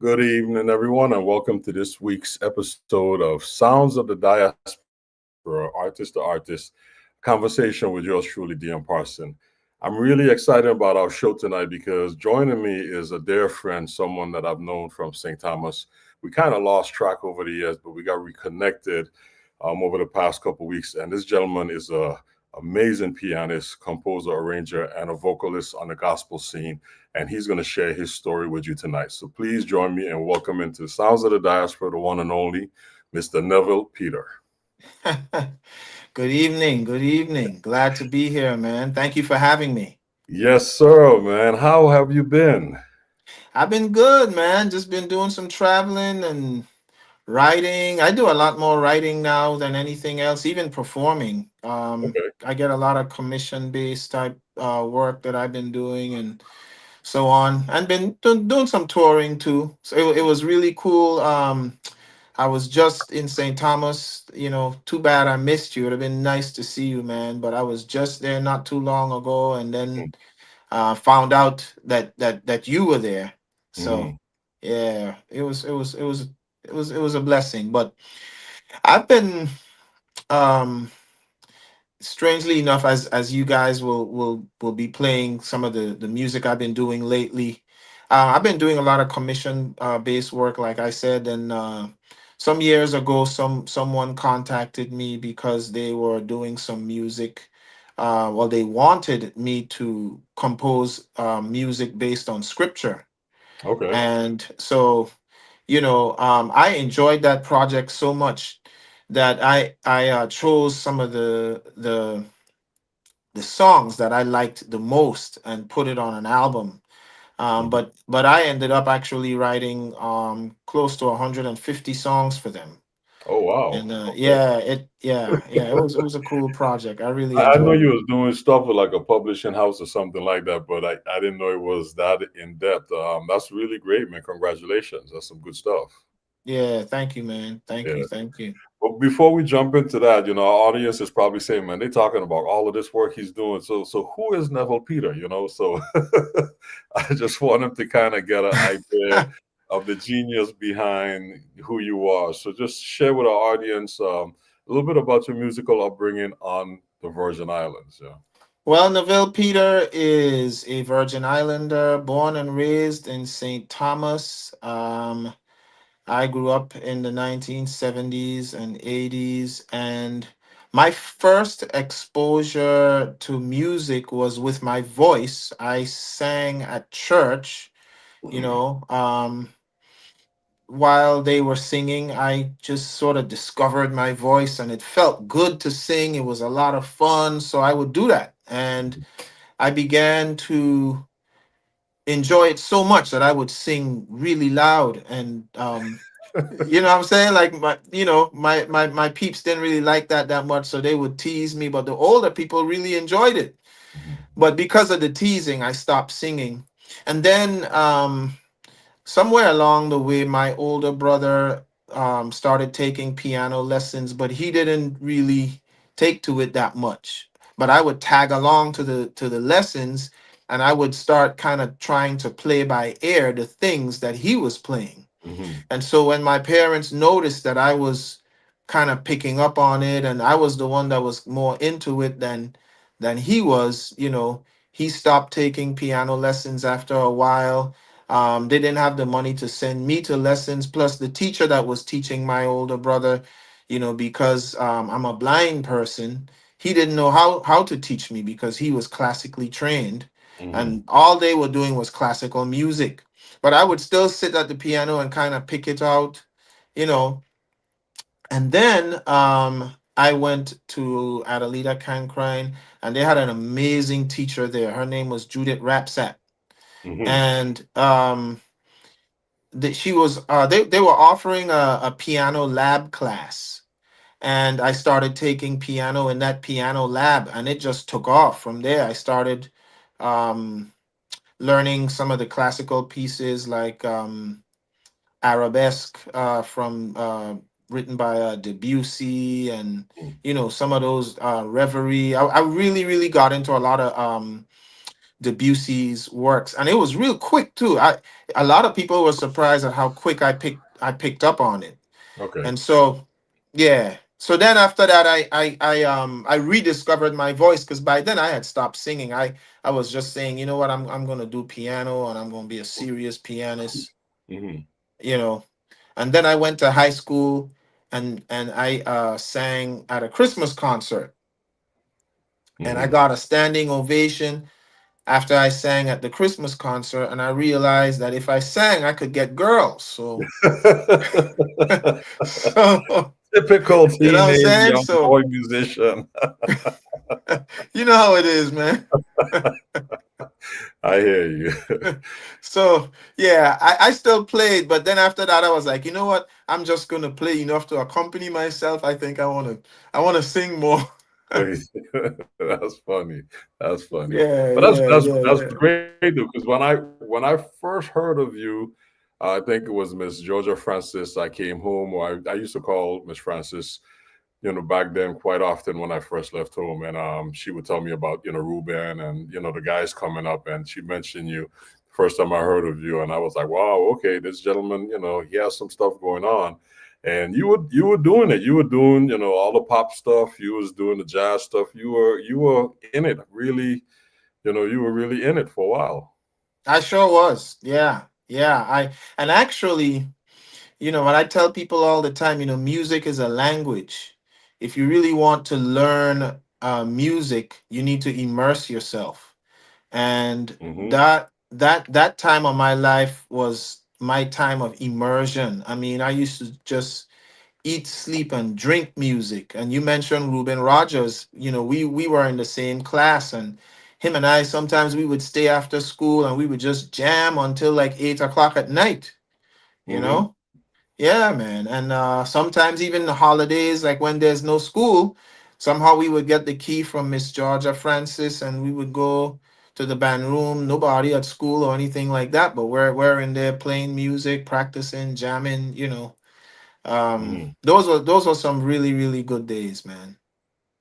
Good evening, everyone, and welcome to this week's episode of Sounds of the Diaspora, Artist to Artist, conversation with yours truly, Dion Parson. I'm really excited about our show tonight because joining me is a dear friend, someone that I've known from St. Thomas. We kind of lost track over the years, but we got reconnected over the past couple of weeks. And this gentleman is a amazing pianist, composer, arranger, and a vocalist on the gospel scene. And he's going to share his story with you tonight. So please join me and welcome into Sounds of the Diaspora, the one and only Mr. Neville Peter. Good evening. Good evening. Glad to be here, man. Thank you for having me. Yes, sir, man. How have you been? I've been good, man. Just been doing some traveling and writing. I do a lot more writing now than anything else, even performing. Okay. I get a lot of commission-based type work that I've been doing and so on. And been doing some touring too. So it was really cool. I was just in St. Thomas. Too bad I missed you. It would have been nice to see you, man. But I was just there not too long ago, and then found out that you were there. So Mm-hmm. yeah, it was a blessing. But I've been um, strangely enough, as you guys will be playing some of the music I've been doing lately. I've been doing a lot of commission based work, like I said, and some years ago, someone contacted me because they were doing some music. Well, they wanted me to compose music based on scripture, Okay. and so I enjoyed that project so much that I chose some of the songs that I liked the most and put it on an album. Mhm. But I ended up actually writing close to 150 songs for them. Oh, wow. And Okay. it was a cool project. I really I know enjoyed you it. was doing stuff with like a publishing house or something like that, but I didn't know it was that in depth. That's really great, man. Congratulations. That's some good stuff. Yeah, thank you, man. Thank Yeah. you, thank you. But before we jump into that, our audience is probably saying, man, they're talking about all of this work he's doing. So who is Neville Peter? So I just want him to kind of get an idea of the genius behind who you are. So just share with our audience a little bit about your musical upbringing on the Virgin Islands. Yeah. Well, Neville Peter is a Virgin Islander, born and raised in St. Thomas. I grew up in the 1970s and 80s, and my first exposure to music was with my voice. I sang at church, you know. While they were singing, I just sort of discovered my voice, and it felt good to sing. It was a lot of fun, so I would do that. And I began to enjoy it so much that I would sing really loud and you know what I'm saying? Like my peeps didn't really like that much, so they would tease me, but the older people really enjoyed it. Mhm. But because of the teasing, I stopped singing. And then somewhere along the way, my older brother started taking piano lessons, but he didn't really take to it that much. But I would tag along to the lessons, and I would start kind of trying to play by ear the things that he was playing. Mhm. And so when my parents noticed that I was kind of picking up on it, and I was the one that was more into it than he was, he stopped taking piano lessons after a while. They didn't have the money to send me to lessons. Plus, the teacher that was teaching my older brother, because I'm a blind person, he didn't know how to teach me because he was classically trained, Mhm. and all they were doing was classical music. But I would still sit at the piano and kind of pick it out, you know. And then I went to Adelita Cancrine, and they had an amazing teacher there. Her name was Judith Rapsat, Hmm. and she was they were offering a piano lab class, and I started taking piano in that piano lab, and it just took off from there. I started um, learning some of the classical pieces like arabesque from written by Debussy, and some of those reverie. I really really got into a lot of Debussy's works, and it was real quick too. A lot of people were surprised at how quick I picked up on it, Okay. and so yeah. So then after that, I rediscovered my voice, because by then I had stopped singing. I was just saying, you know what, I'm gonna do piano, and I'm gonna be a serious pianist, Hmm. you know. And then I went to high school, and I sang at a Christmas concert, and I Hmm. got a standing ovation after I sang at the Christmas concert, and I realized that if I sang, I could get girls. So, so Typical you know what I'm teenage saying? young So boy musician. you know how it is, man. I hear you. So yeah, I still played, but then after that, I was like, you know what? I'm just gonna play enough to accompany myself. I think I wanna sing more. That's funny. That's funny. Yeah, But that's yeah, that's yeah, that's yeah. great though, because when I first heard of you, I think it was Miss Georgia Francis. I came home, or I used to call Miss Francis, back then quite often when I first left home, and she would tell me about Ruben and the guys coming up, and she mentioned you. First time I heard of you, and I was like, wow, okay, this gentleman, he has some stuff going on, and you were doing it. You were doing all the pop stuff. You was doing the jazz stuff. You were in it really. You were really in it for a while. I sure was. Yeah, yeah. And actually, what I tell people all the time, music is a language. If you really want to learn music, you need to immerse yourself. And Hmm. that time of my life was my time of immersion. I mean, I used to just eat, sleep, and drink music. And you mentioned Ruben Rogers. We were in the same class, and him and I, sometimes we would stay after school and we would just jam until like 8 o'clock at night. You Hmm. know, yeah, man. And sometimes even the holidays, like when there's no school, somehow we would get the key from Miss Georgia Francis, and we would go to the band room. Nobody at school or anything like that, but we're in there playing music, practicing, jamming. Hmm. Those are some really really good days, man.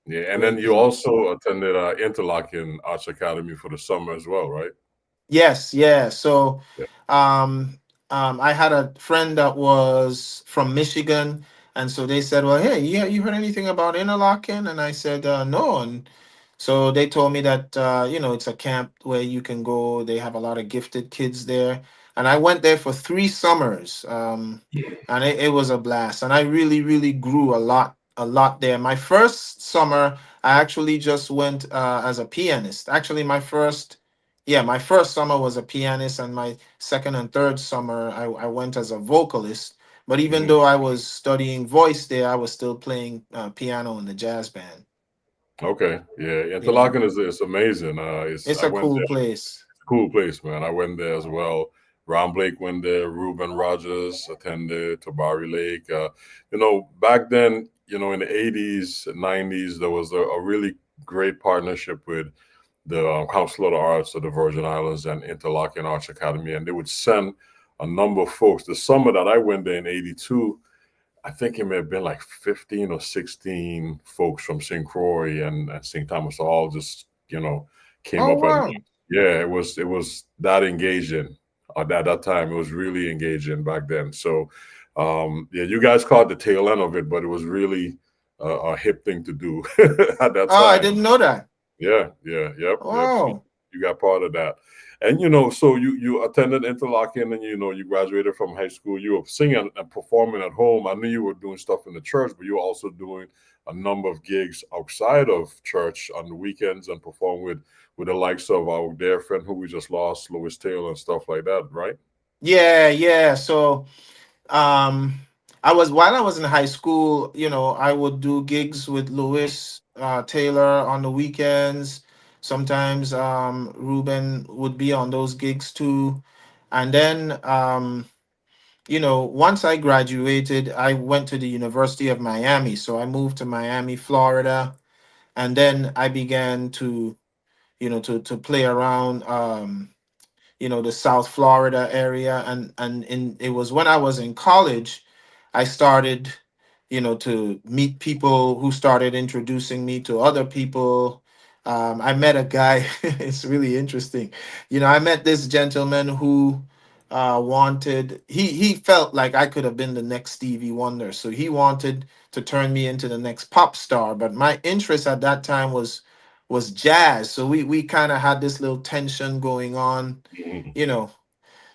Yeah, and then Great you days. also attended Interlochen Arts Academy for the summer as well, right? Yes, yeah. So, Yeah. um, I had a friend that was from Michigan, and so they said, "Well, hey, yeah, you heard anything about Interlaken?" And I said, "No." And so they told me that it's a camp where you can go. They have a lot of gifted kids there, and I went there for 3 summers, and it was a blast. And I really, really grew a lot there. My first summer, I actually just went as a pianist. Actually, my first summer was a pianist, and my second and third summer, I went as a vocalist. But even Hmm. though I was studying voice there, I was still playing piano in the jazz band. Okay. Yeah. Yeah, Interlochen is amazing. It's it's I a went cool there. place. It's a cool place, man. I went there as well. Ron Blake went there. Ruben Rogers attended. Tabari Lake. Back then, in the '80s, '90s, there was a really great partnership with the Council of the Arts of the Virgin Islands and Interlochen Arts Academy, and they would send a number of folks. The summer that I went there in '82, I think it may have been like 15 or 16 folks from St. Croix and St. Thomas all just, came Oh up, and wow! yeah, it was that engaging. At that time, it was really engaging back then. So, yeah, you guys caught the tail end of it, but it was really a hip thing to do at that Oh, I time. didn't know that. Yeah, yeah, yep. So Wow. you got part of that, and so you attended Interlochen, and you graduated from high school. You were singing and performing at home. I knew you were doing stuff in the church, but you were also doing a number of gigs outside of church on the weekends and perform with the likes of our dear friend who we just lost, Louis Taylor, and stuff like that, right? Yeah, yeah. So, um, I was while I was in high school, I would do gigs with Louis Taylor on the weekends. Sometimes Ruben would be on those gigs too. And then once I graduated, I went to the University of Miami. So I moved to Miami, Florida, and then I began to play around the South Florida area, and it was when I was in college I started to meet people who started introducing me to other people. I met a guy. It's really interesting. I met this gentleman who wanted he felt like I could have been the next Stevie Wonder, so he wanted to turn me into the next pop star, but my interest at that time was jazz, so we kind of had this little tension going on, Mhm. you know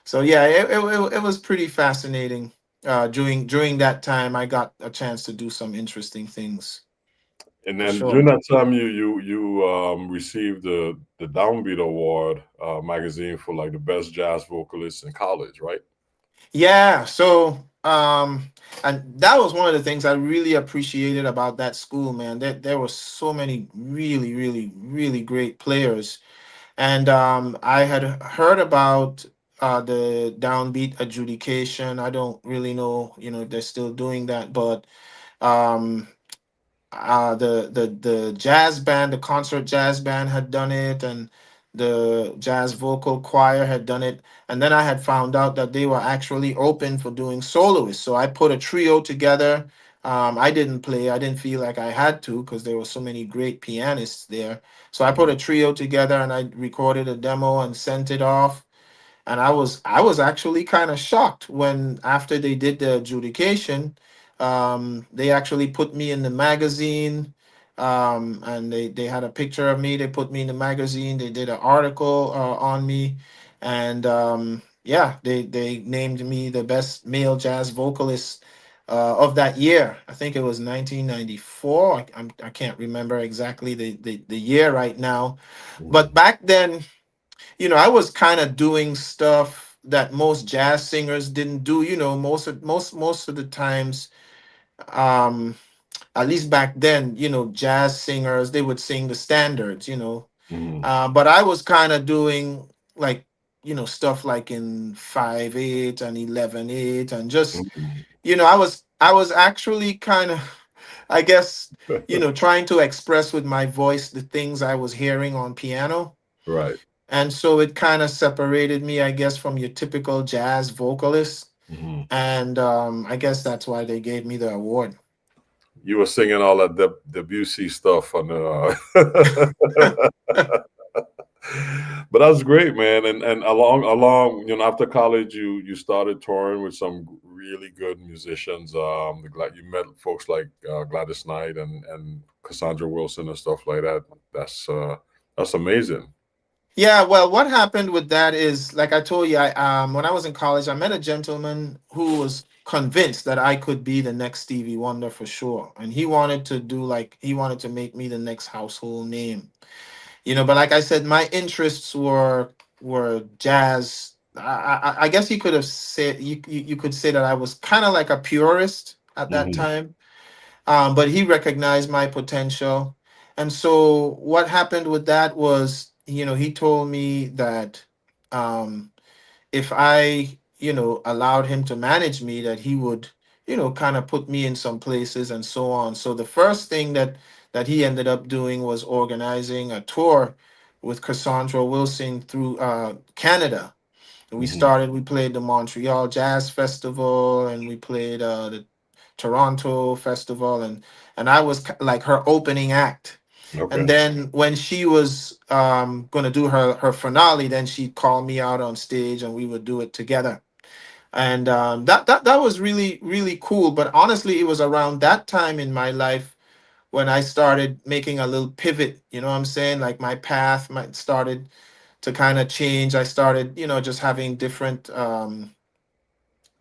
so yeah, it was pretty fascinating. During that time, I got a chance to do some interesting things And for then sure. during that time, you received the Downbeat Award magazine for like the best jazz vocalist in college, right? Yeah, so and that was one of the things I really appreciated about that school, man. There were so many really, really, really great players, and I had heard about the downbeat adjudication. I don't really know, if they're still doing that, but um the jazz band, the concert jazz band had done it, and the jazz vocal choir had done it, and then I had found out that they were actually open for doing soloists, so I put a trio together. I didn't play, I didn't feel like I had to because there were so many great pianists there, so I put Mhm. a trio together and I recorded a demo and sent it off. And I was actually kind of shocked when after they did the adjudication, they actually put me in the magazine, and they had a picture of me. They put me in the magazine. They did an article on me, and yeah, they named me the best male jazz vocalist of that year. I think it was 1994. I can't remember exactly the year right now, but Mhm. back then, I was kind of doing stuff that most jazz singers didn't do. Most of the times, um, at least back then, jazz singers, they would sing the standards. Mhm. But I was kind of doing like stuff like in 5/8 and 11/8, and just Mhm. I was actually kind of, I guess, trying to express with my voice the things I was hearing on piano, Right. and so it kind of separated me, I guess, from your typical jazz vocalist. Mhm. And I guess that's why they gave me the award. You were singing all that Debussy stuff on the. But that's great, man. And along after college, you started touring with some really good musicians. You met folks like Gladys Knight and Cassandra Wilson and stuff like that. That's amazing. Yeah, well, what happened with that is, like I told you, when I was in college, I met a gentleman who was convinced that I could be the next Stevie Wonder for sure, and he wanted to make me the next household name. But like I said, my interests were jazz. I guess you could have said you could say that I was kind of like a purist at that Hmm. time, but he recognized my potential. And so what happened with that was, he told me that um, if I, allowed him to manage me, that he would, kind of put me in some places and so on. So the first thing that he ended up doing was organizing a tour with Cassandra Wilson through Canada. Hmm. We played the Montreal Jazz Festival, and we played the Toronto Festival, and I was like her opening act. And Okay. then when she was going to do her finale, then she'd call me out on stage and we would do it together. And that was really, really cool. But honestly, it was around that time in my life when I started making a little pivot. You know what I'm saying? Like my path might started to kind of change. I started, just having different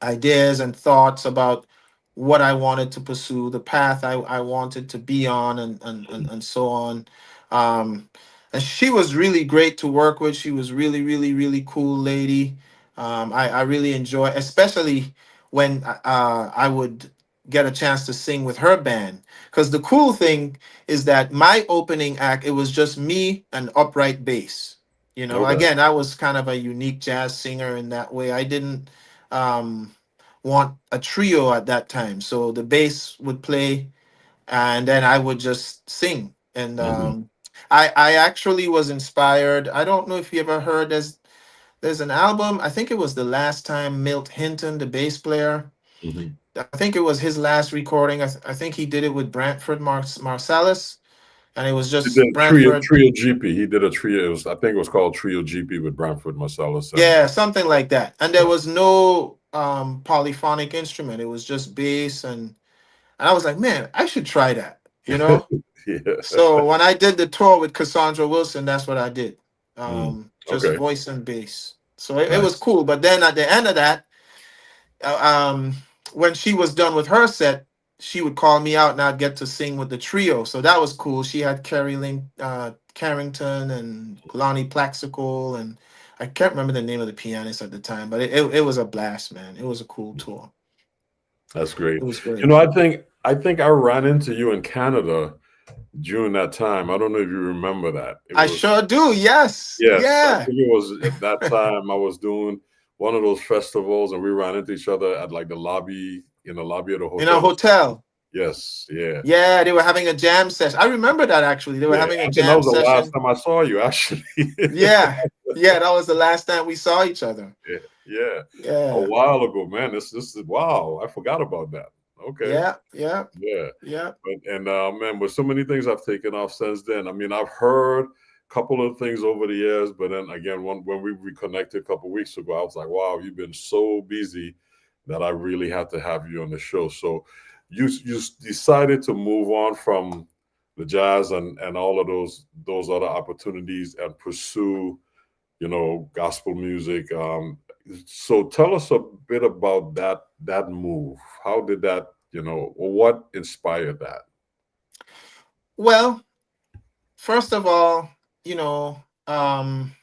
ideas and thoughts about what I wanted to pursue, the path I wanted to be on, and so on. Um, and she was really great to work with. She was really, really, really cool lady. I really enjoy, especially when I would get a chance to sing with her band. Because the cool thing is that my opening act, it was just me and upright bass. You know, Okay. again, I was kind of a unique jazz singer in that way. I didn't um, want a trio at that time. So the bass would play and then I would just sing. And Hmm. I actually was inspired. I don't know if you ever heard there's an album. I think it was the last time Milt Hinton, the bass player. Hmm. I think it was his last recording. I think he did it with Brantford Marsalis, and it was He did just a trio, Brantford. trio GP. He did a trio. I think it was called Trio GP with Bramford Marcellus and Yeah, something like that. And there was no polyphonic instrument. It was just bass, and I was like, man, I should try that. You know. yeah. So when I did the tour with Cassandra Wilson, that's what I did. Mm. Just Okay. voice and bass. So it was Nice. cool. But then at the end of that, uh, um, when she was done with her set, she would call me out and I'd get to sing with the trio. So that was cool. She had Carrington and Lonnie Plaxicle, and I can't remember the name of the pianist at the time, but it was a blast, man. It was a cool tour. That's It great. was You great. know, I think I ran into you in Canada during that time. I don't know if you remember that. It I was sure do. Yes. yes, I Yeah. think it was at that time I was doing one of those festivals and we ran into each other at like the lobby in the lobby of the In a hotel. hotel. Yes, yeah. Yeah, they were having a jam session. I remember that actually. They were Yeah. having a I think that jam was the last session. time I saw you actually. Yeah. Yeah, that was the last time we saw each other. Yeah, yeah. A Yeah. while ago, man. This is wow. I forgot about that. Okay. Yeah. Yeah. Yeah. Yeah. But and man, with so many things I've taken off since then. I mean, I've heard a couple of things over the years, but then again, when we reconnected a couple of weeks ago, I was like, wow, you've been so busy that I really had to have you on the show. So you decided to move on from the jazz and all of those other opportunities and pursue, gospel music. So tell us a bit about that move. How did that, or what inspired that? Well, first of all, you know, um,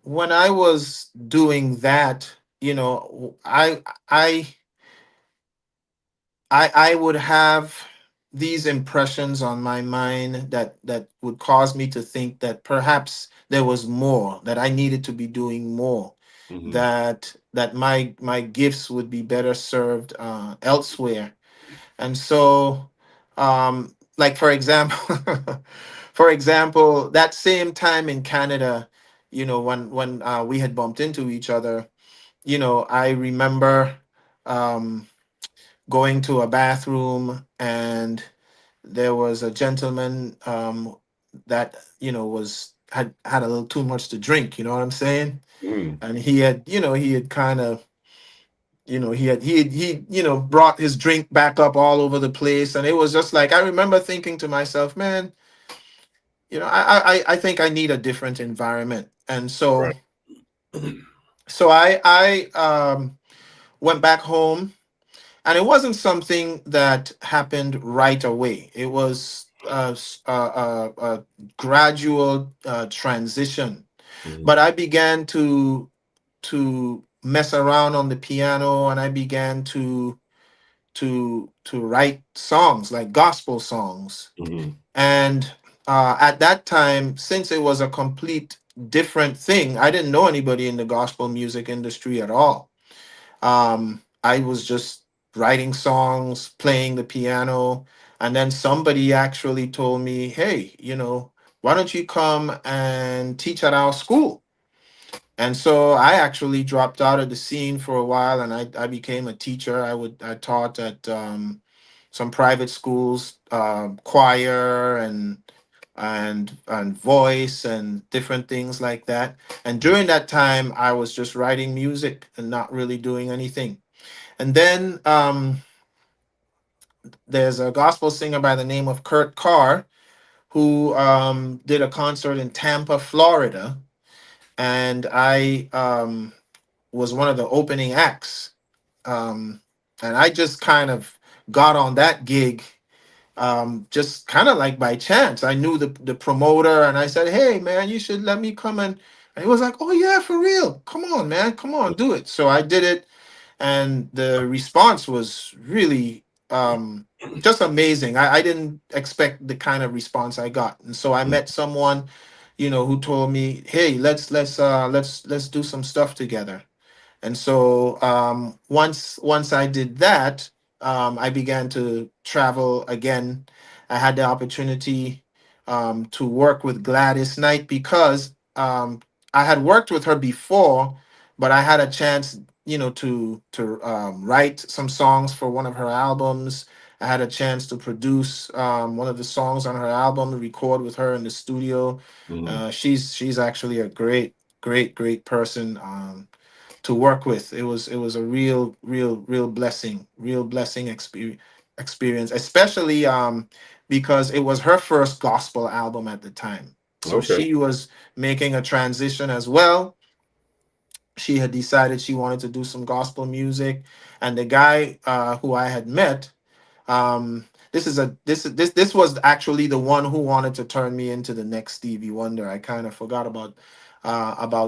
when I was doing that, I I would have these impressions on my mind that would cause me to think that perhaps there was more, that I needed to be doing more, Hmm. that my gifts would be better served elsewhere. And so, like for example, for example, that same time in Canada, when we had bumped into each other, I remember. Um, Going to a bathroom, and there was a gentleman that was had a little too much to drink, you know what I'm saying? Mm. And he had kind of he brought his drink back up all over the place, and it was just like, I remember thinking to myself, man, I think I need a different environment. And so Right. I went back home. And it wasn't something that happened right away. It was a gradual transition. But Hmm. I began to mess around on the piano, and I began to write songs, like gospel songs. Hmm. And at that time, since it was a complete different thing, I didn't know anybody in the gospel music industry at all. I was just writing songs, playing the piano, and then somebody actually told me, "Hey, why don't you come and teach at our school?" And so I actually dropped out of the scene for a while, and I became a teacher. I taught at some private schools, choir and voice and different things like that. And during that time, I was just writing music and not really doing anything. And then there's a gospel singer by the name of Kurt Carr who did a concert in Tampa, Florida, and I was one of the opening acts. Um, and I just kind of got on that gig just kind of like by chance. I knew the promoter, and I said, "Hey, man, you should let me come." And he was like, "Oh yeah, for real? Come on, man, come on, do it." So I did it. and the response was really just amazing. I didn't expect the kind of response I got, and so I Mm, met someone, who told me, "Hey, let's do some stuff together." And so once I did that, I began to travel again. I had the opportunity to work with Gladys Knight because I had worked with her before, but I had a chance, to write some songs for one of her albums. I had a chance to produce one of the songs on her album, record with her in the studio. mm. She's actually a great person. To work with. It was a real blessing, experience, especially because it was her first gospel album at the time. So Okay. she was making a transition as well. She had decided she wanted to do some gospel music, and the guy who I had met, this was actually the one who wanted to turn me into the next Stevie Wonder. I kind of forgot about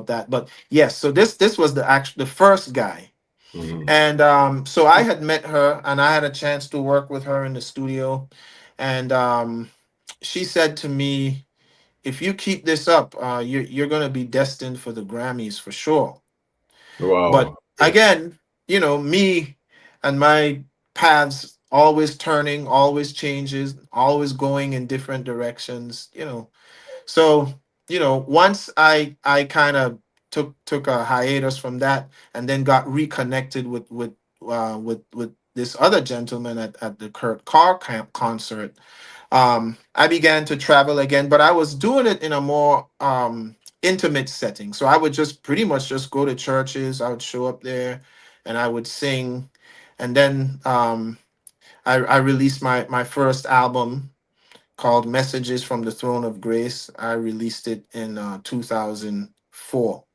that, but yes. So this was the first guy, Mm. and so I had met her, and I had a chance to work with her in the studio, and she said to me, "If you keep this up, you're going to be destined for the Grammys for sure." But Wow. Okay. again, me and my paths always turning, always changes, always going in different directions. So, once I kind of took a hiatus from that, and then got reconnected with this other gentleman at the Kurt Carr concert. I began to travel again, but I was doing it in a more intimate setting. So I would just pretty much just go to churches. I would show up there, and I would sing, and then I released my first album called Messages from the Throne of Grace. I released it in 2004,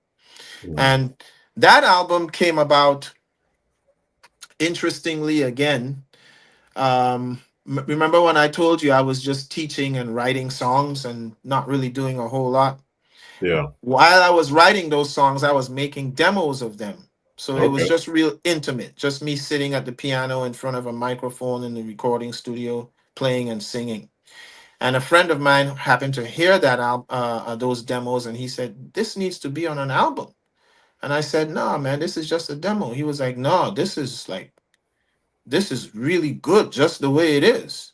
Mm. and that album came about interestingly again. Remember when I told you I was just teaching and writing songs and not really doing a whole lot? Yeah. While I was writing those songs, I was making demos of them. So it was Okay. just real intimate, just me sitting at the piano in front of a microphone in the recording studio, playing and singing. And a friend of mine happened to hear those demos, and he said, "This needs to be on an album." And I said, "No, man, this is just a demo." He was like, "No, this is really good, just the way it is."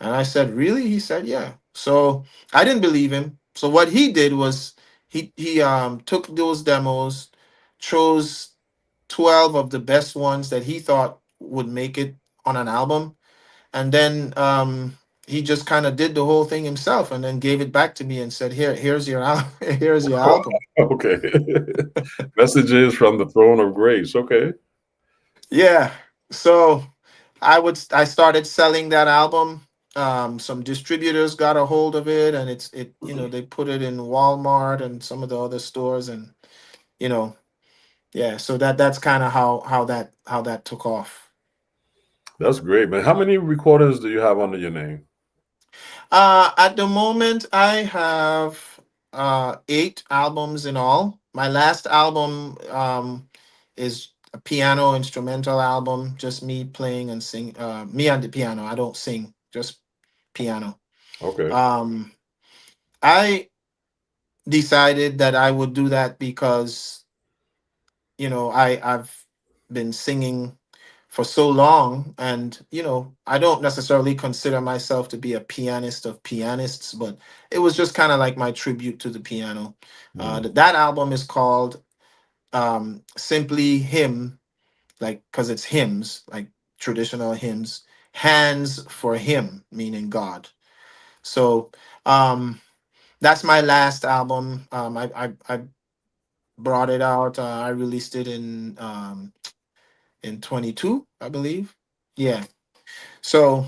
And I said, "Really?" He said, "Yeah." So I didn't believe him. So what he did was he took those demos, chose 12 of the best ones that he thought would make it on an album, and then he just kind of did the whole thing himself, and then gave it back to me and said, here's your album. Here's your album." Okay. Messages from the throne of grace. Okay. Yeah. So I started selling that album. Some distributors got a hold of it, and they put it in Walmart and some of the other stores, and you know yeah. So that's kind of how that took off. That's great, man. How many recordings do you have under your name? At the moment, I have 8 albums in all. My last album is a piano instrumental album, just me playing and sing. Me on the piano. I don't sing, just piano. Okay. Um, I decided that I would do that because I've been singing for so long, and I don't necessarily consider myself to be a pianist of pianists, but it was just kind of like my tribute to the piano. Mm. That album is called simply Hymn, like because it's hymns, like traditional hymns. Hands for Him, meaning God. So that's my last album. I brought it out. I released it in 22, I believe. Yeah. So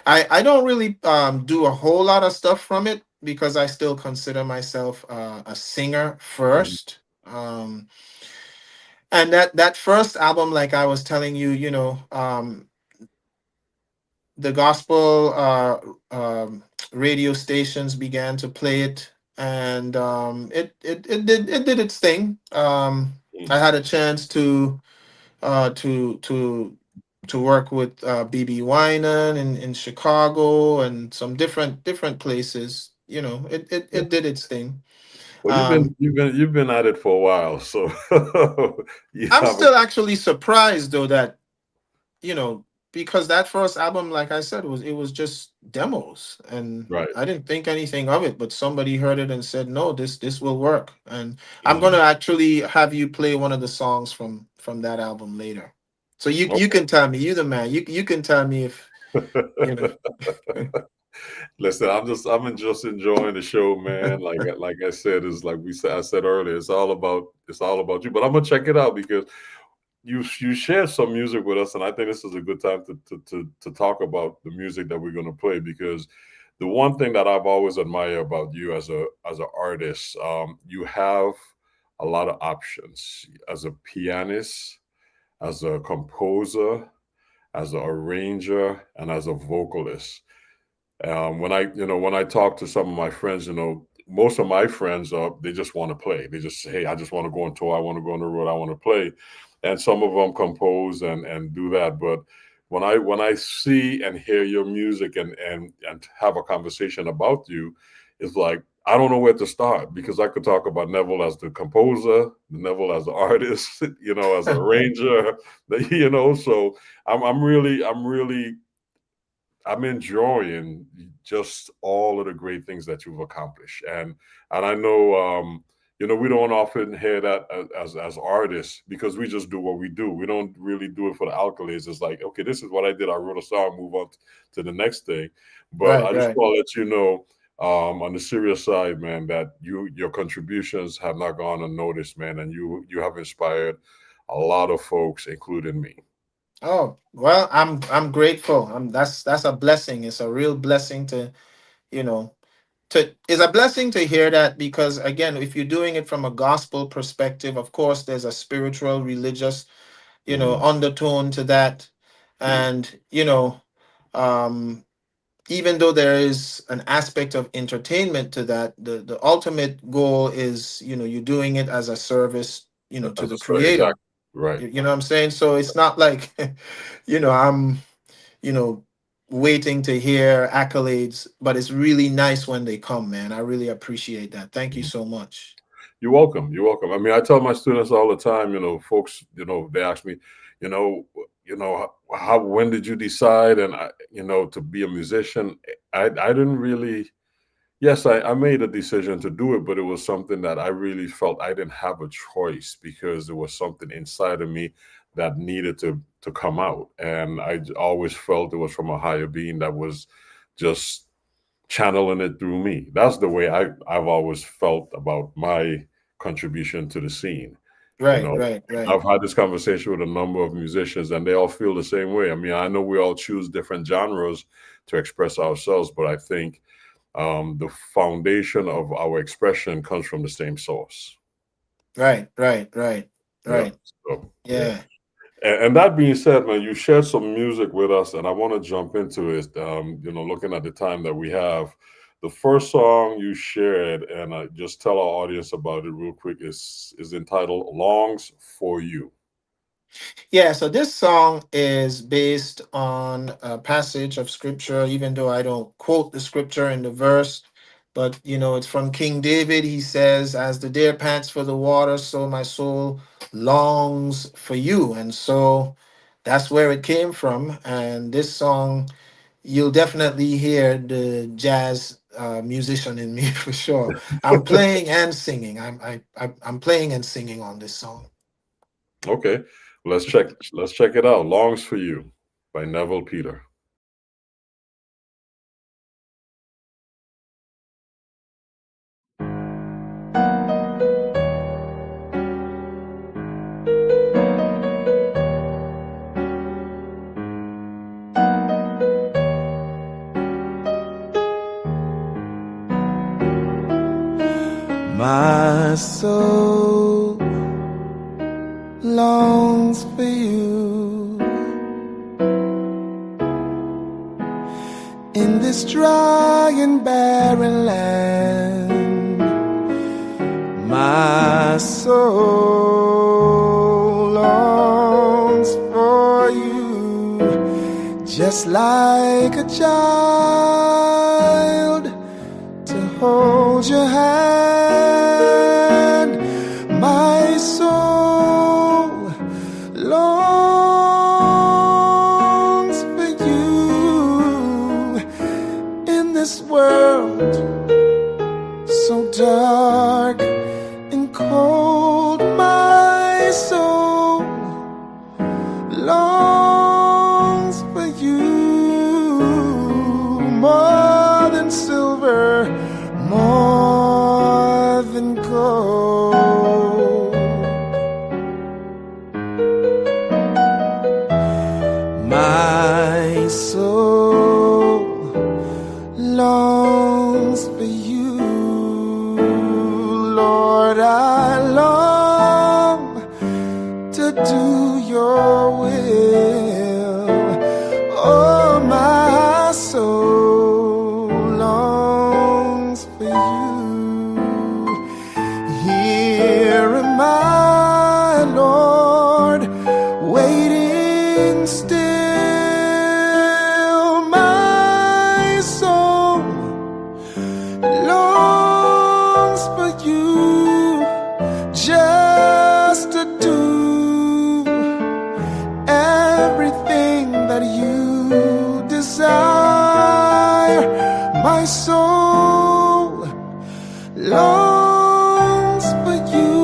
I don't really do a whole lot of stuff from it because I still consider myself a singer Mm. first. And that first album, like I was telling you, the gospel radio stations began to play it, and it did its thing. I had a chance to to work with BB Winan in Chicago and some different places. You know, Yeah. it did its thing. Well, Um, you've been at it for a while, so you I'm have a still actually surprised though that, you know, because that first album, like I said, it was just demos, and right. I didn't think anything of it. But somebody heard it and said, "No, this will work." And I'm gonna Mhm. actually have you play one of the songs from that album later, so you Okay. can tell me. You the man. You can tell me if you know. Listen, I'm just enjoying the show, man. Like I said, is like I said earlier, it's all about you. But I'm gonna check it out because you shared some music with us, and I think this is a good time to talk about the music that we're gonna play because the one thing that I've always admired about you as an artist, you have a lot of options as a pianist, as a composer, as an arranger, and as a vocalist. When I talk to some of my friends, most of my friends they just want to play. They just say, hey, I just want to go on tour, I want to go on the road, I want to play. And some of them compose and do that. But when I see and hear your music and have a conversation about you, it's like I don't know where to start because I could talk about Neville as the composer, Neville as the artist, as an arranger, So I'm enjoying just all of the great things that you've accomplished, and I know we don't often hear that as artists because we just do what we do. We don't really do it for the accolades. It's like, okay, this is what I did. I wrote a song, move on to the next thing. But Right, I just right. want to let you know, on the serious side, man, that your contributions have not gone unnoticed, man, and you have inspired a lot of folks, including me. Oh well, I'm grateful. That's a blessing. It's a real blessing to you know to it's a blessing to hear that, because again, if you're doing it from a gospel perspective, of course there's a spiritual religious Mhm. undertone to that. And um even though there is an aspect of entertainment to that, the ultimate goal is, you're doing it as a service, to As the a story, creator. exactly. Right. You know what I'm saying? So it's not like I'm you know waiting to hear accolades, but it's really nice when they come, man. I really appreciate that. Thank you Mhm. so much. You're welcome. You're welcome. I mean, I tell my students all the time, folks, they ask me, how when did you decide and to be a musician? I didn't really. Yes, I made a decision to do it, but it was something that I really felt I didn't have a choice because there was something inside of me that needed to come out, and always felt it was from a higher being that was just channeling it through me. That's the way I've always felt about my contribution to the scene. You Right, know, right, right. I've had this conversation with a number of musicians, and they all feel the same way. I mean, I know we all choose different genres to express ourselves, but I think the foundation of our expression comes from the same source. Right, right, right, Yeah. right. So yeah. Yeah. And that being said, man, you shared some music with us, and I want to jump into it. Looking at the time that we have, the first song you shared, and just tell our audience about it real quick, is entitled "Longs for You." Yeah, so this song is based on a passage of scripture, even though I don't quote the scripture in the verse, but it's from King David. He says, "As the deer pants for the water, so my soul longs for you." And so that's where it came from. And this song, you'll definitely hear the jazz musician in me for sure. I'm playing and singing. I'm playing and singing on this song. Okay, let's check it out. "Longs for You" by Neville Peter. My soul longs for you in this dry and barren land. My soul longs just like a child, to hold your hand. My soul longs for you in this world so dark and cold. My soul longs for you more than silver, more than gold. My soul longs for you, Lord. I long to do your will. Oh, my soul longs for you. Here am I, Lord, waiting still. My soul longs for you, just to do everything that you desire. My soul longs for you,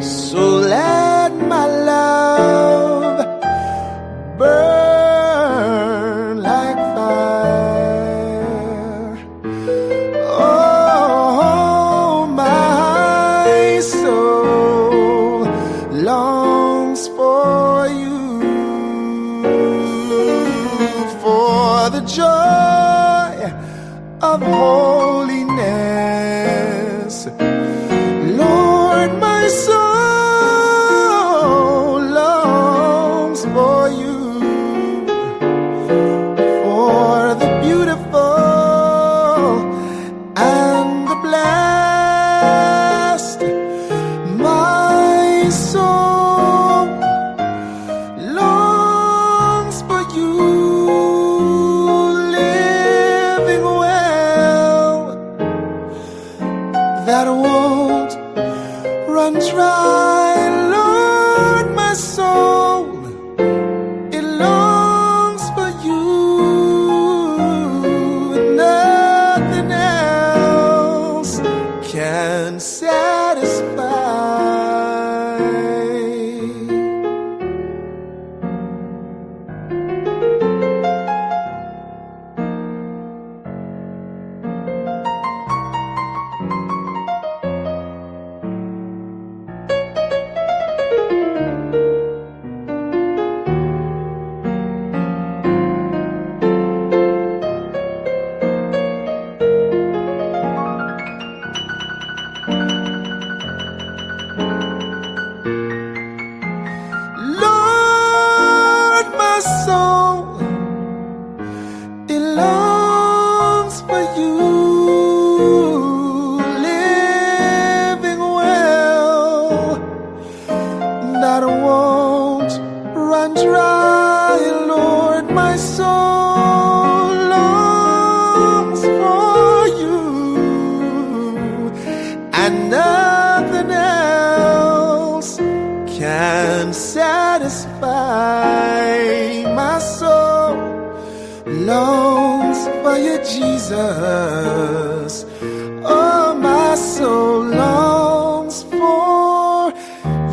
so let my love burn like fire. Oh, my soul longs for you, for the joy of holiness. Lord, my soul longs for you, for the beautiful and the blessed. My soul longs for you, living well, that won't run dry. Lord, my soul, it longs for you, and nothing else can satisfy. Lord, my soul, it longs for you, living well, that won't run dry. Lord, my soul longs for you, and nothing else can satisfy. My soul longs for you, Jesus. Oh, my soul longs for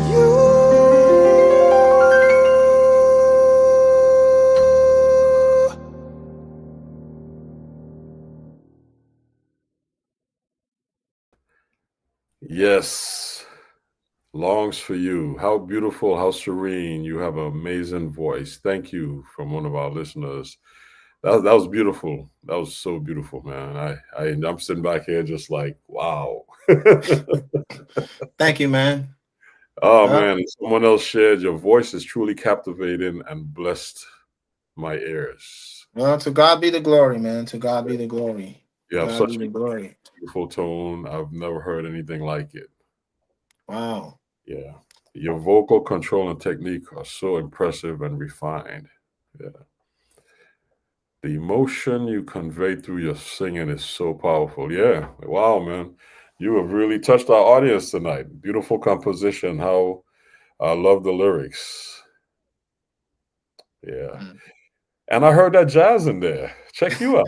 you. Yes, longs for you. How beautiful, how serene. You have an amazing voice. Thank you from one of our listeners. That was beautiful. That was so beautiful, man. I'm sitting back here just like, wow. Thank you, man. Oh Well, man, someone else shared your voice is truly captivating and blessed my ears. well, to God be the glory, man. To God be the glory. You have God such be the a glory. beautiful tone. I've never heard anything like it. Wow. Yeah. Your vocal control and technique are so impressive and refined. Yeah. The emotion you convey through your singing is so powerful. Yeah. Wow, man. You have really touched our audience tonight. Beautiful composition. How I love the lyrics. Yeah. Mm. And I heard that jazz in there. Check you out.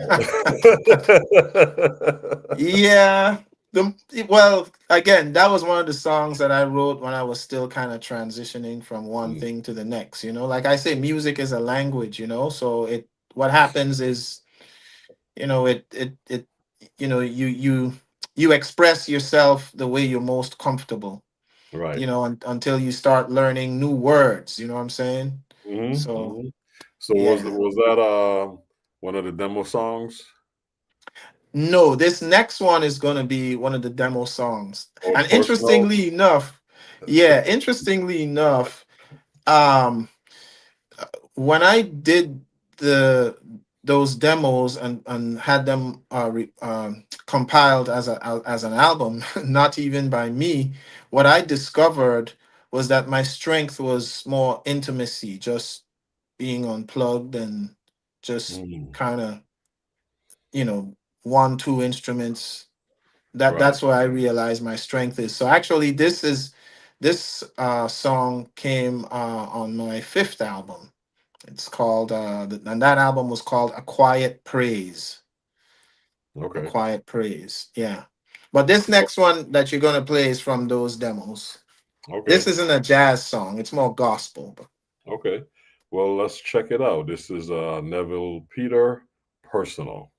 Yeah. Well, again, that was one of the songs that I wrote when I was still kind of transitioning from one Mm, thing to the next. Like I say, music is a language. So what happens is, you express yourself the way you're most comfortable, right. until you start learning new words. You know what I'm saying? Hmm. So, Hmm. So yeah. was that one of the demo songs? No, this next one is going to be one of the demo songs. Or And personal? interestingly enough, um, when I did those demos and had them compiled as an album, not even by me, what I discovered was that my strength was more intimacy, just being unplugged and just Mm, kind of, you know, one, two instruments. right. That's where I realized my strength is. So actually, this song came on my fifth album. It's called and that album was called A Quiet Praise. A Okay. Quiet Praise. Yeah. But this next one that you're gonna play is from those demos. This Okay. isn't a jazz song, it's more gospel. Okay. Well, let's check it out. This is Neville Peter, Personal.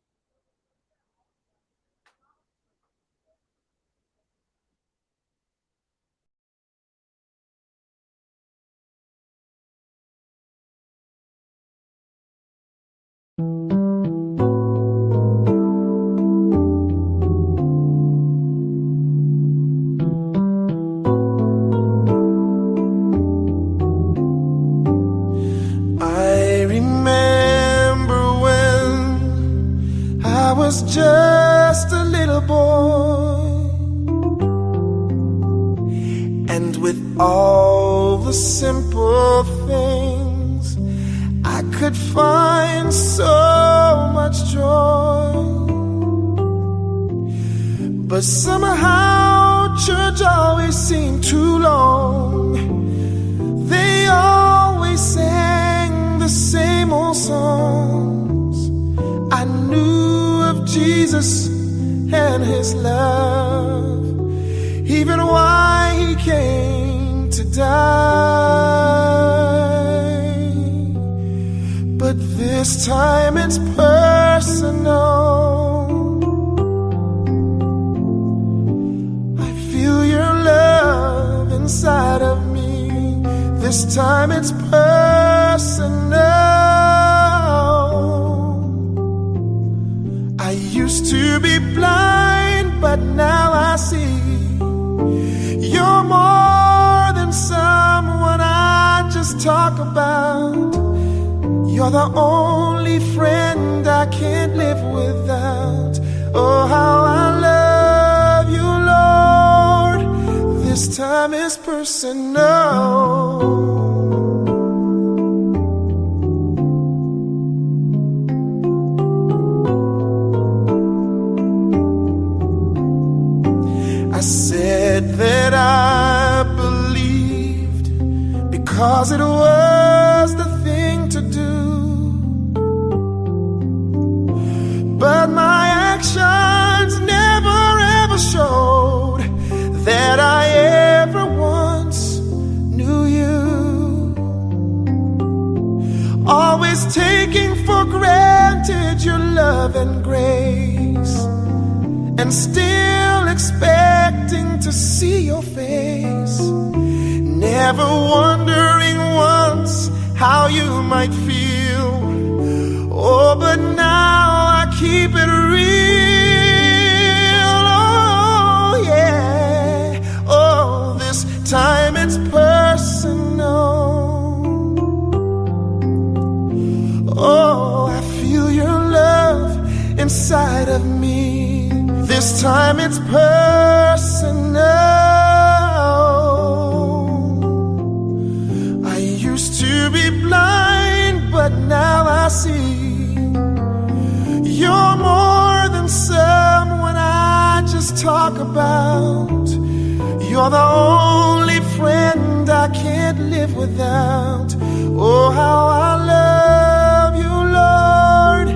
I remember when I was just a little boy, and with all the simple things I could find so much joy. But somehow church always seemed too long. They always sang the same old songs. I knew of Jesus and his love, even why he came to die. But this time it's personal. I feel your love inside of me. This time it's personal. I used to be blind, but now I see. You're more than someone I just talk about. You're the only friend I can't live without. Oh, how I love you, Lord. This time is personal. I said that I believed because it was the thing to do. But my actions never ever showed that I ever once knew you. Always taking for granted your love and grace, and still expecting to see your face. Never wondering once how you might feel. Oh, but now I keep it real. Oh, yeah. Oh, this time it's personal. Oh, I feel your love inside of me. This time it's personal. I used to be blind, but now I see. You're more than someone I just talk about. You're the only friend I can't live without. Oh, how I love you, Lord.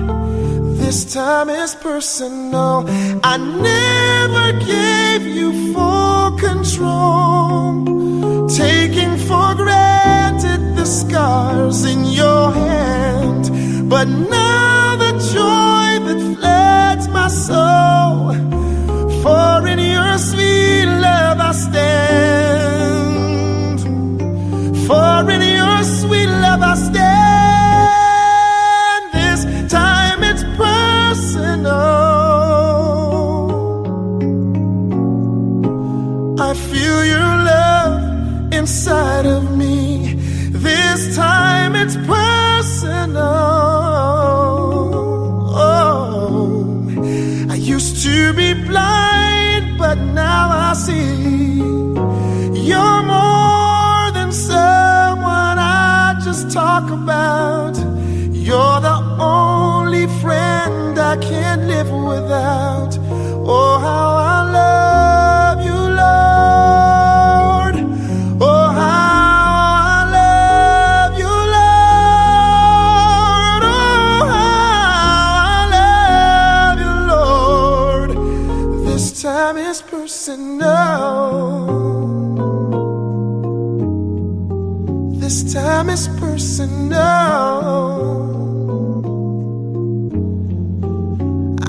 This time is personal. I never gave you full control, taking for granted the scars in your hand. But now the joy that floods my soul, for in your sweet love I stand. For in your sweet love I stand. This time it's personal. I feel your love inside of me. This time it's personal. Oh, I used to be blind, but now I see. You're more than someone I just talk about. You're the only friend I can't live without. Oh, how I love you, Lord. Oh, how I love you, Lord. Oh, how I love you, Lord. This time is personal. This time is personal.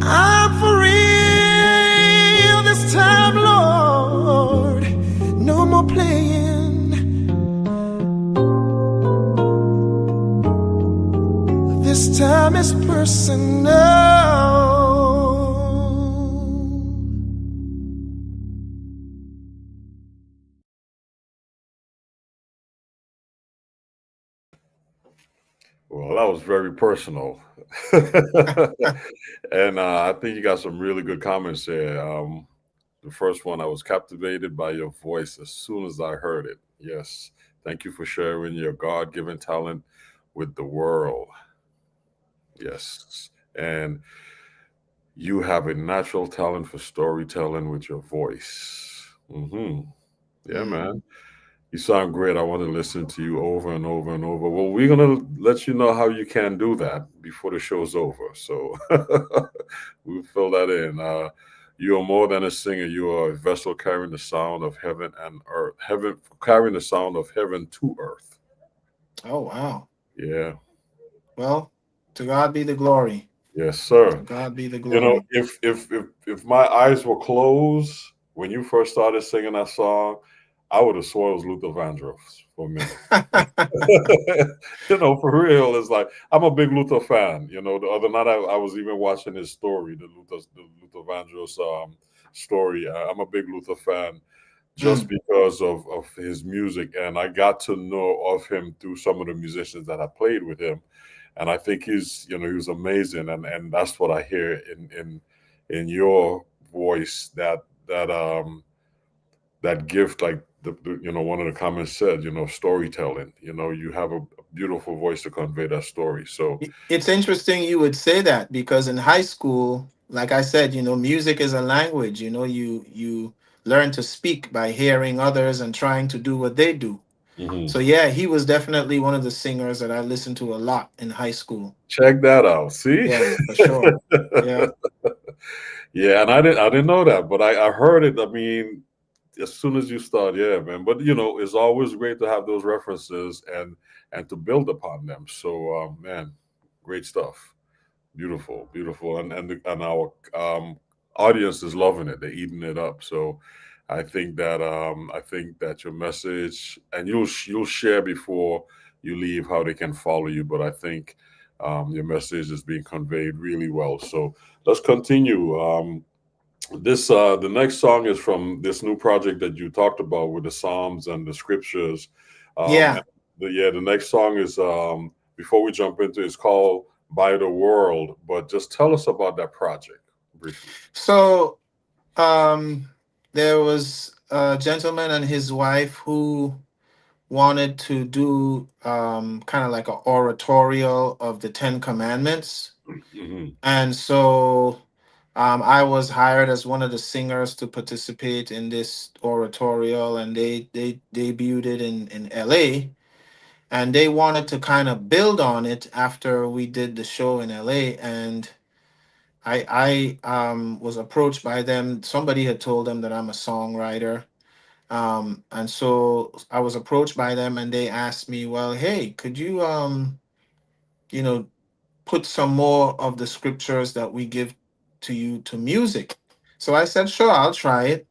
I'm for real this time, Lord. No more playing. This time is personal. Well, that was very personal. And I think you got some really good comments there. The first one, I was captivated by your voice as soon as I heard it. Yes. Thank you for sharing your God given talent with the world. Yes. And you have a natural talent for storytelling with your voice. Yeah, man. You sound great. I want to listen to you over and over and over. Well, we're going to let you know how you can do that before the show's over. So we'll fill that in. You are more than a singer. You are a vessel carrying the sound of heaven and earth. Carrying the sound of heaven to earth. Oh, wow. Yeah. Well, to God be the glory. Yes, sir. To God be the You know, glory. if my eyes were closed when you first started singing that song, I would have swore it was Luther Vandross for a minute. You know, for real, it's like I'm a big Luther fan. You know, the other night I was even watching his story, the Luther Vandross story. I'm a big Luther fan just because of his music, and I got to know of him through some of the musicians that I played with him, and I think he was amazing, and that's what I hear in your voice, that gift, like one of the comments said, storytelling. You have a beautiful voice to convey that story. So It's interesting you would say that, because in high school, like I said, music is a language. You learn to speak by hearing others and trying to do what they do. So yeah, he was definitely one of the singers that I listened to a lot in high school. check that out. See? Yeah, for sure. Yeah. Yeah, and I didn't know that, but I heard it. I mean, as soon as you start, yeah, man. But it's always great to have those references and to build upon them. So, man, great stuff. Beautiful, beautiful, and our audience is loving it. They're eating it up. So, I think that your message, and you'll share before you leave how they can follow you. But I think your message is being conveyed really well. So let's continue. The next song is from this new project that you talked about with the Psalms and the scriptures. Yeah. The next song is before we jump into it's called By the World. But just tell us about that project briefly. So there was a gentleman and his wife who wanted to do kind of like an oratorial of the Ten Commandments. Hmm. And so I was hired as one of the singers to participate in this oratorial, and they debuted it in LA. And they wanted to kind of build on it after we did the show in LA. And I was approached by them. Somebody had told them that I'm a songwriter. And so I was approached by them, and they asked me, well, hey, could you, you know, put some more of the scriptures that we give to you to music? So I said, sure, I'll try it.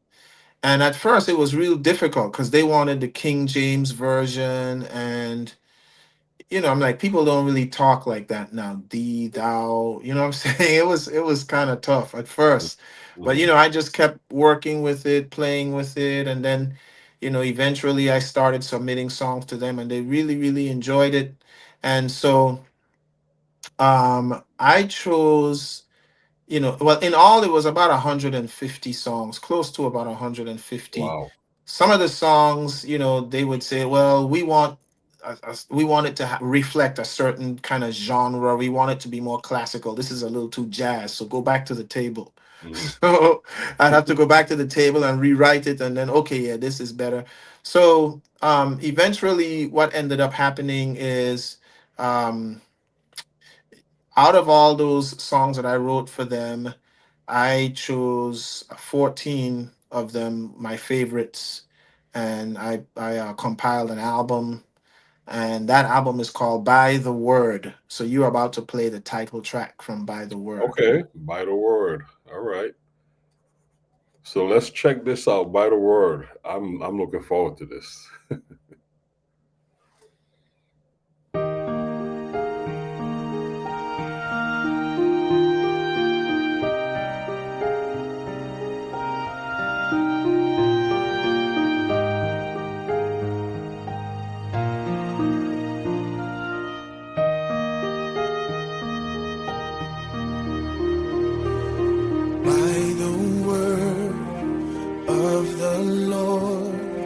And at first it was real difficult because they wanted the King James version. And, I'm like, people don't really talk like that now. Thee, thou, you know what I'm saying? It was kind of tough at first. But, Hmm. I just kept working with it, playing with it. And then, eventually I started submitting songs to them, and they really, really enjoyed it. And so I chose, well, in all, it was about 150 songs, close to about 150. Wow. Some of the songs, they would say, well, we want it to reflect a certain kind of genre. We want it to be more classical. This is a little too jazz, so go back to the table. Hmm. So I'd have to go back to the table and rewrite it, and then, okay, yeah, this is better. So eventually what ended up happening is, um, out of all those songs that I wrote for them, I chose 14 of them, my favorites, and I compiled an album, and that album is called By the Word. So you're about to play the title track from By the Word. Okay, by the word. All right. So let's check this out. By the word. I'm looking forward to this. By the word of the Lord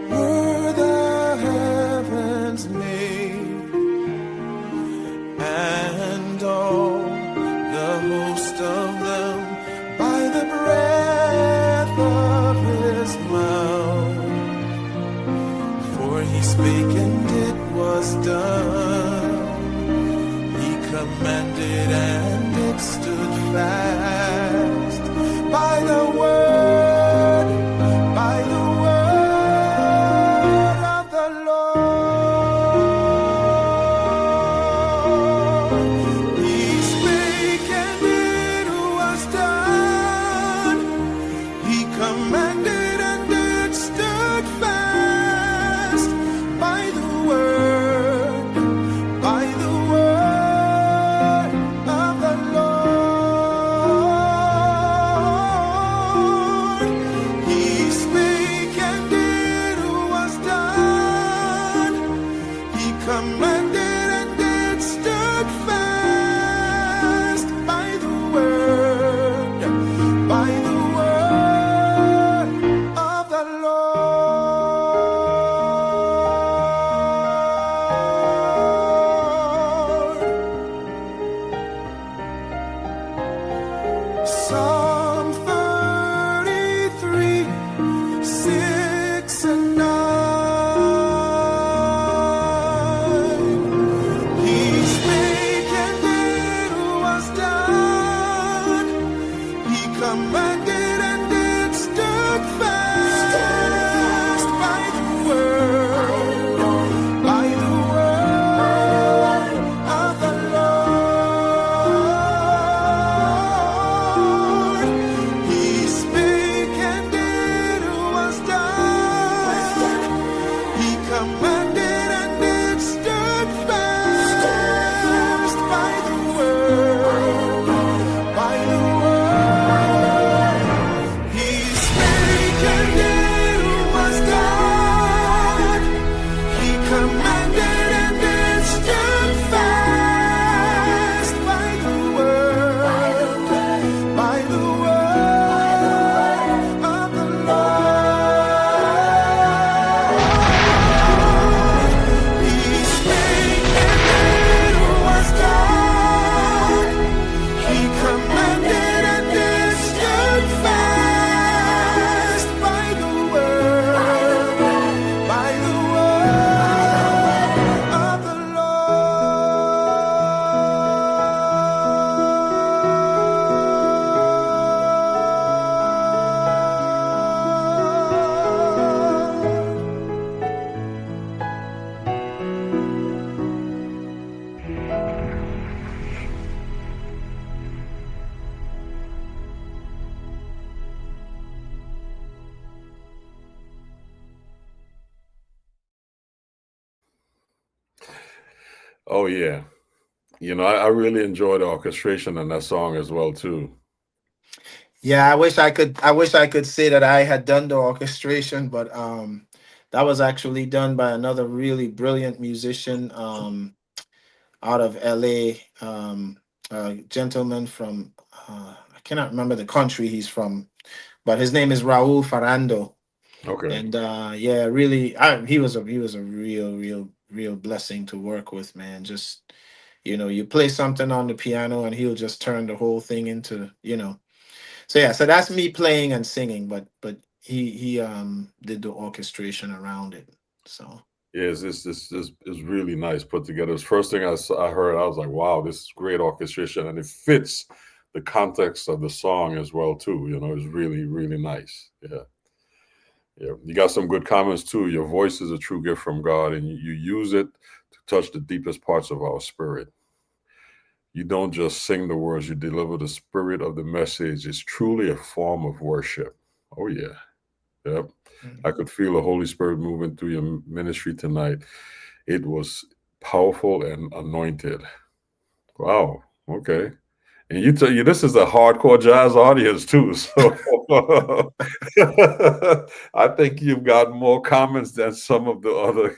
were the heavens made, and all the host of them by the breath of his mouth. For he spake and it was done. He commanded and it stood fast. By the word of the Lord. He spake and it was done. He commanded and it stood fast. By the word of the Lord. He spake and it was done. He commanded and it stood fast. By the word of the Lord. Psalm 33, 6 and 9. He spake and it was done. He commanded and it stood fast. By the word of the Lord. He spake and it was done. He commanded and it stood fast. By the word. He spake Oh yeah. I really enjoy the orchestration in that song as well too. Yeah, I wish I could say that I had done the orchestration, but that was actually done by another really brilliant musician out of LA, a gentleman from I cannot remember the country he's from, but his name is Raul Farando. Okay. And yeah, really, he was a real blessing to work with, man. Just you play something on the piano and he'll just turn the whole thing into. So yeah, so that's me playing and singing, but he did the orchestration around it. So Yeah, it's really nice put together. The first thing I heard, I was like, wow, this is great orchestration, and it fits the context of the song as well too. It's really, really nice. Yeah. Yeah. You got some good comments too. Your voice is a true gift from God, and you use it to touch the deepest parts of our spirit. You don't just sing the words, you deliver the spirit of the message. It's truly a form of worship. Oh yeah. Yep. I mhm. could feel the Holy Spirit moving through your ministry tonight. It was powerful and anointed. Wow. Okay. And you tell you this is a hardcore jazz audience too. So I think you've got more comments than some of the other.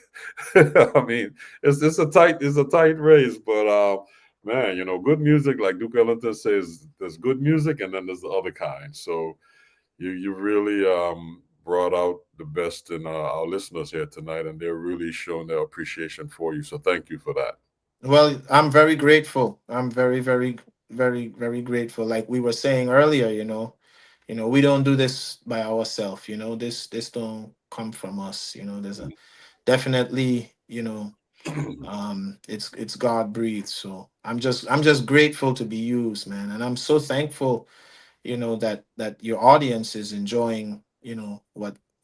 I mean, it's a tight race, but man, good music, like Duke Ellington says, there's good music and then there's the other kind. So you really brought out the best in our listeners here tonight, and they're really showing their appreciation for you. So thank you for that. Well, I'm very grateful. I'm very grateful. Like we were saying earlier, we don't do this by ourselves. This don't come from us. There's a definitely, it's God breathed. So I'm just grateful to be used, man, and I'm so thankful, that your audience is enjoying,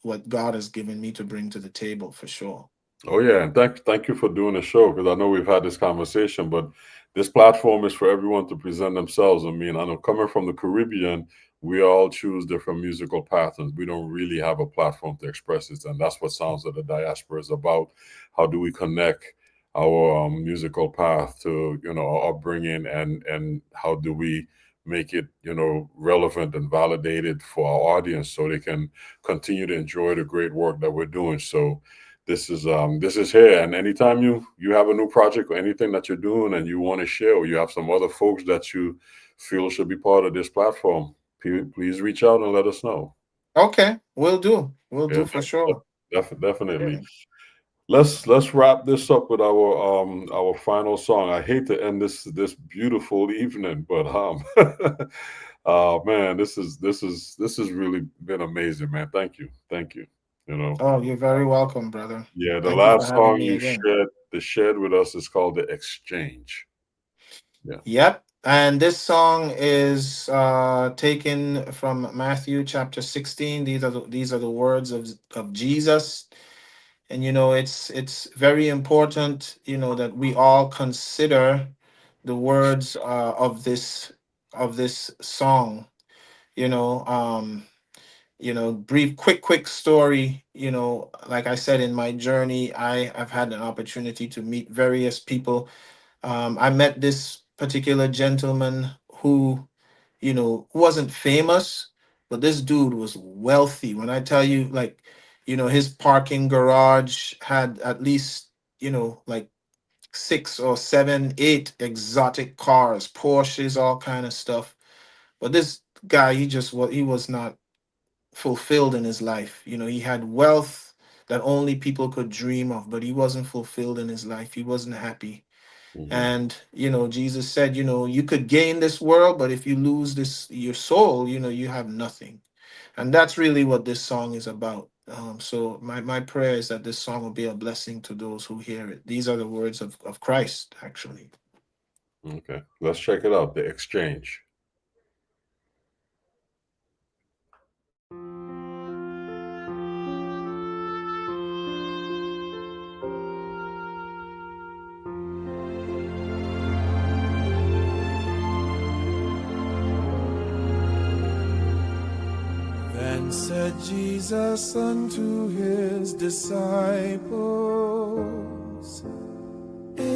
what God has given me to bring to the table for sure. Oh yeah, and thank you for doing the show, because I know we've had this conversation, but this platform is for everyone to present themselves. I mean, I know coming from the Caribbean, we all choose different musical patterns. We don't really have a platform to express it, and that's what Sounds of the Diaspora is about. How do we connect our musical path to our upbringing, and how do we make it relevant and validated for our audience so they can continue to enjoy the great work that we're doing. So this is here, and anytime you have a new project or anything that you're doing and you want to share, or you have some other folks that you feel should be part of this platform, please reach out and let us know. Okay, we'll do. We'll Yeah, do for sure. definitely. Yeah. Let's wrap this up with our final song. I hate to end this beautiful evening, but man, this is really been amazing, man. Thank you. You know. Oh, you're very welcome, brother. Yeah, the Thank you for last having song me you again. shared with us is called "The Exchange." Yeah. Yep. And this song is taken from Matthew chapter 16. These are the words of Jesus. And it's very important, that we all consider the words of this song. You know, um, brief, quick story. Like I said, in my journey, I've had an opportunity to meet various people. I met this particular gentleman who wasn't famous, but this dude was wealthy. When I tell you, like, his parking garage had at least, like six or seven, eight exotic cars, Porsches, all kind of stuff. But this guy, he was not fulfilled in his life. He had wealth that only people could dream of, but he wasn't fulfilled in his life. He wasn't happy. Hmm. And Jesus said, you could gain this world, but if you lose this your soul, you have nothing. And that's really what this song is about. So my prayer is that this song will be a blessing to those who hear it. These are the words of Christ, actually. Okay, let's check it out. "The Exchange." Then said Jesus unto his disciples,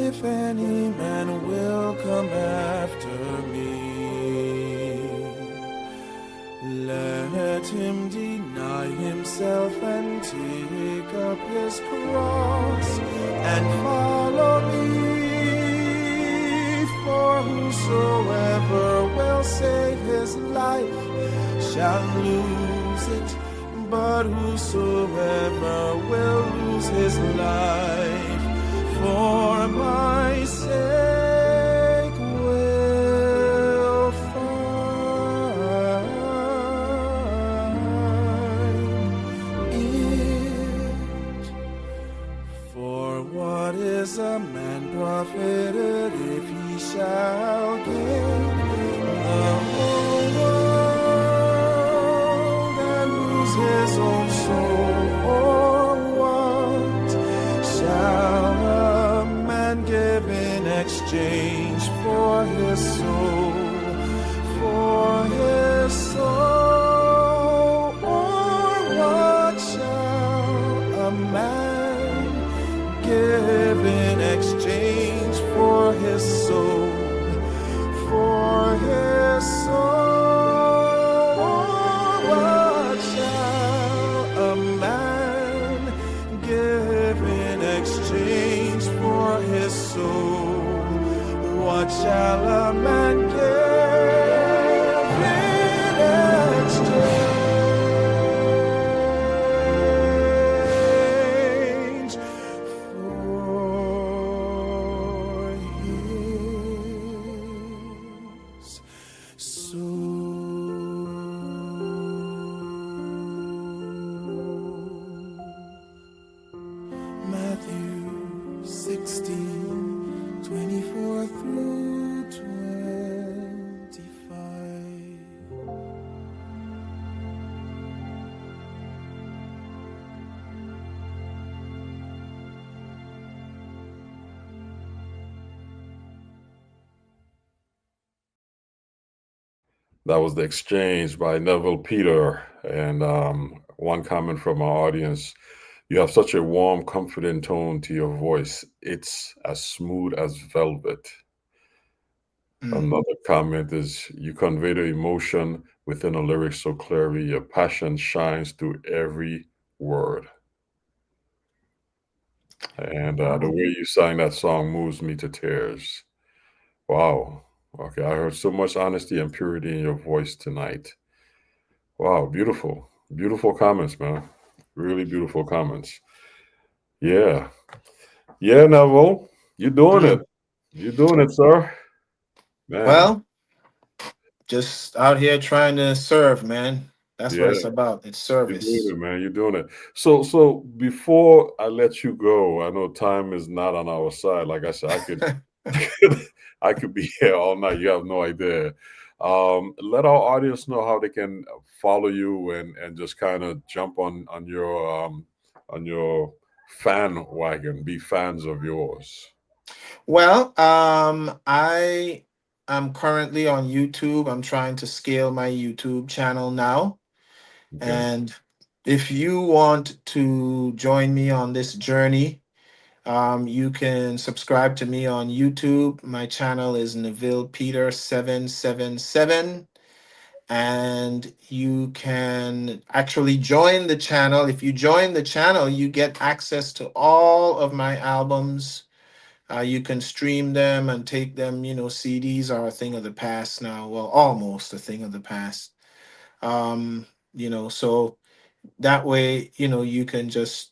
if any man will come after me, let him deny himself and take up his cross and follow me. For whosoever will save his life shall lose it, but whosoever will lose his life for my sake will find it. For what is a man profited if he shall gain the whole world and lose his own soul? Or what shall a man give in exchange for his soul? For his soul. Or what shall a man give in exchange for his soul? For his soul. What shall a man give in exchange for his soul? What shall a man give in exchange for his soul? Matthew 16:24 through 25. That was The Exchange by Neville Peter. And one comment from our audience: you have such a warm, comforting tone to your voice. It's as smooth as velvet. Another comment is: you convey the emotion within the lyrics so clearly. Your passion shines through every word. And the way you sang that song moves me to tears. Wow. Okay, I heard so much honesty and purity in your voice tonight. Wow, beautiful. Beautiful comments, man. Really beautiful comments. Yeah. Yeah, Neville, you're doing it. You're doing it, sir. Man. Well, just out here trying to serve, man. That's what it's Yeah. about. It's You're service. doing it, man. You're doing it. So before I let you go, I know time is not on our side. Like I said, I could I could be here all night. You have no idea. Let our audience know how they can follow you and just kind of jump on your fan wagon, be fans of yours. Well, I am currently on YouTube. I'm trying to scale my YouTube channel now. Okay. And if you want to join me on this journey, you can subscribe to me on YouTube. My channel is Neville Peter 777. And you can actually join the channel. If you join the channel, you get access to all of my albums. You can stream them and take them. CDs are a thing of the past now. Well, almost a thing of the past. So that way, you can just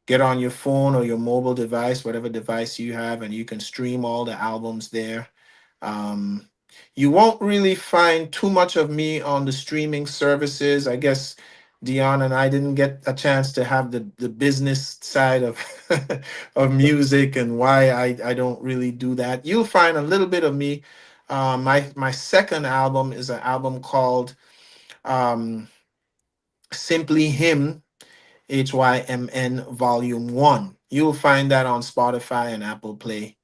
get on your phone or your mobile device, whatever device you have, and you can stream all the albums there. Um, you won't really find too much of me on the streaming services. I guess Dion and I didn't get a chance to have the business side of of music and why I don't really do that. You'll find a little bit of me. My second album is an album called Simply Him, HYMN Volume 1. You'll find that on Spotify and Apple Play.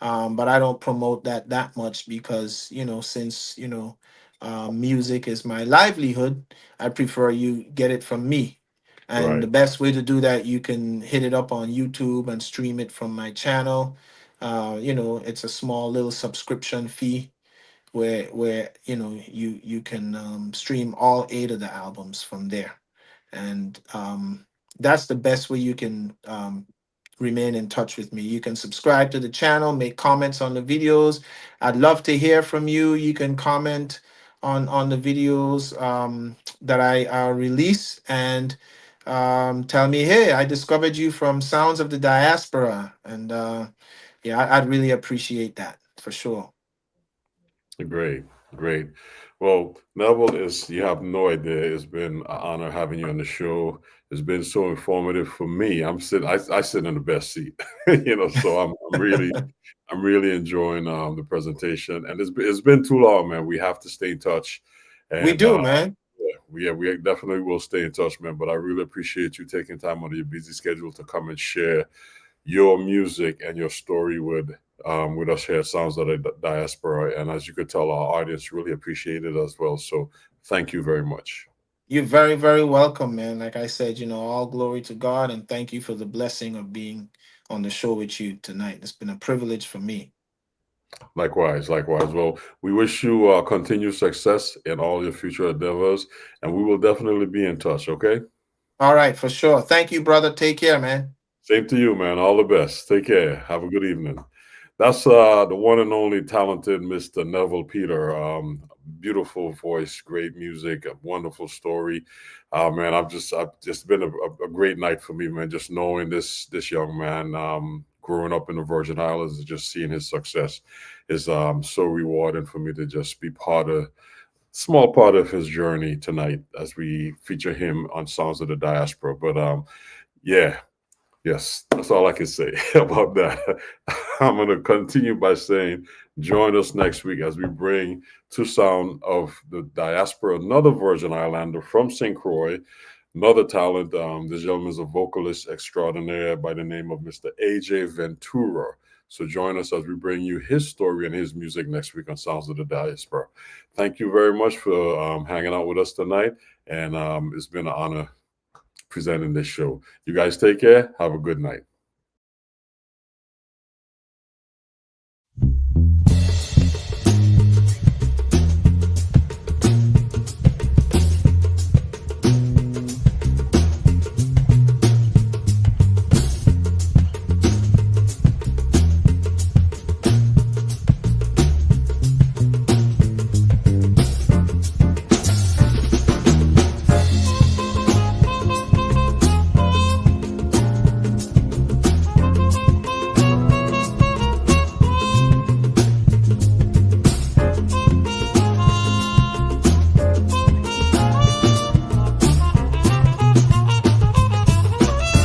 But I don't promote that much because, since, music is my livelihood, I prefer you get it from me. And Right. the best way to do that, you can hit it up on YouTube and stream it from my channel. You know, it's a small little subscription fee where you can stream all 8 of the albums from there, and that's the best way you can remain in touch with me. You can subscribe to the channel, make comments on the videos. I'd love to hear from you. You can comment on the videos that I release, and tell me, hey, I discovered you from Sounds of the Diaspora, and yeah, I'd really appreciate that for sure. Great, great. Well, Neville, you have no idea. It's been an honor having you on the show. It's been so informative for me. I sit in the best seat, so I'm really enjoying the presentation. And it's been too long, man. We have to stay in touch. We And do, man. we definitely will stay in touch, man. But I really appreciate you taking time out of your busy schedule to come and share your music and your story with us here at Sounds of the Diaspora. And as you could tell, our audience really appreciate it as well. So thank you very much. You're very, very welcome, man. Like I said, all glory to God, and thank you for the blessing of being on the show with you tonight. It's been a privilege for me. Likewise, likewise. Well, we wish you continued success in all your future endeavors, and we will definitely be in touch, okay? All right, for sure. Thank you, brother. Take care, man. Same to you, man. All the best. Take care. Have a good evening. That's the one and only talented Mr. Neville Peter. Beautiful voice, great music, a wonderful story. Man, I've just been a great night for me, man. Just knowing this young man, growing up in the Virgin Islands, and just seeing his success is so rewarding for me to just be small part of his journey tonight as we feature him on Sounds of the Diaspora. But yeah. Yes, that's all I can say about that. I'm going to continue by saying, join us next week as we bring to Sound of the Diaspora another Virgin Islander from St. Croix, another talent. This gentleman is a vocalist extraordinaire by the name of Mr. AJ Ventura. So join us as we bring you his story and his music next week on Sounds of the Diaspora. Thank you very much for hanging out with us tonight, and it's been an honor presenting this show. You guys take care. Have a good night.